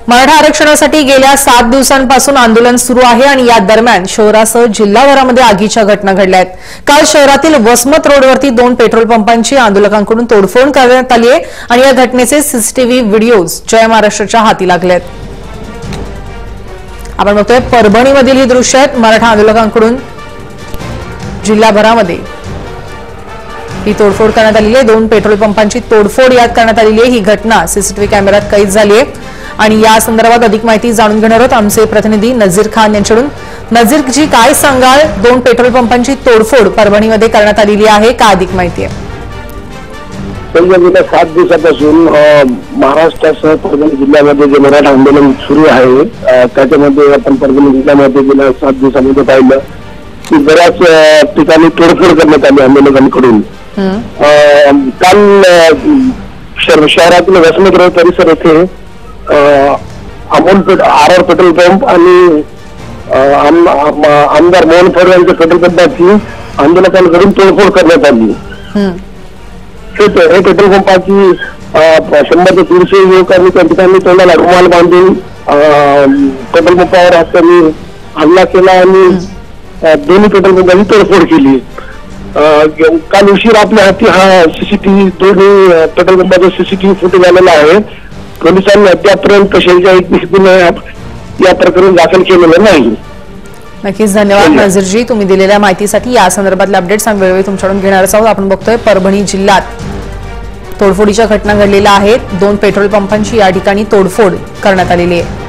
मराठा आरक्षणासाठी गेल्या 7 दिवसांपासून आंदोलन सुरू आहे आणि या दरम्यान शहरासह जिल्हाभरामध्ये आगीच्या घटना घडल्या आहेत। काल शहरातील वसमत रोडवरती 2 पेट्रोल पंपांची आंदोलकांकडून तोडफोड करण्यात आली आहे आणि या घटनेचे सीसीटीव्ही व्हिडिओज जय महाराष्ट्राच्या हाती लागले आहेत। आपण बघतोय परभणीमधील ही दृश्य आहेत। मराठा आंदोलकांकडून जिल्हाभरामध्ये ही तोडफोड करण्यात आलेली आहे। 2 पेट्रोल पंपांची तोडफोड यात करण्यात आलेली आहे। ही घटना सीसीटीव्ही कॅमेऱ्यात कैद झाली आहे आणि या संदर्भात अधिक माहिती जाणून घेणार आहोत आमचे प्रतिनिधी नजीर खान यांच्याकडून। नजीर जी काय सांगाल, 2 पेट्रोल पंपांची तोडफोड परभणीमध्ये करण्यात आलेली आहे, का अधिक माहिती आहे? गेल्या 7 दिवसापासून महाराष्ट्रासह परभणी जिल्ह्यामध्ये जे मराठा आंदोलन सुरू आहे त्याच्यामध्ये आपण परभणी जिल्ह्यामध्ये गेल्या 7 दिवसामध्ये पाहिलं की बऱ्याच ठिकाणी तोडफोड करण्यात आली आंदोलकांकडून। काल शहरातील वसमत रोड परिसर येथे अमोल आर पेट्रोल पंप आणि आमदार मोहन फड यांच्या पेट्रोल पंपाची आंदोलकांकडून तोडफोड करण्यात आली। हे पेट्रोल पंपाची 100 ते 300 युवकांनी त्या ठिकाणी तोंडाला रुमाल बांधून पेट्रोल पंपावर त्यांनी हल्ला केला आणि दोन्ही पेट्रोल पंपाची तोडफोड केली। काल उशीर आपल्या हाती हा सीसीटीव्ही दोन्ही पेट्रोल पंपाचा सीसीटीव्ही फुटेज आलेला आहे। पोलिसांनी अद्यापर्यंत 46 या प्रकरण दाखल केलेलं नाही। नक्कीच धन्यवाद नजीरजी, तुम्ही दिलेल्या माहितीसाठी। या संदर्भातले अपडेट्स वेळोवेळी तुमच्याकडून घेणार आहोत। आपण बघतोय परभणी जिल्ह्यात तोडफोडीच्या घटना घडलेल्या आहेत। 2 पेट्रोल पंपांची या ठिकाणी तोडफोड करण्यात आलेली आहे।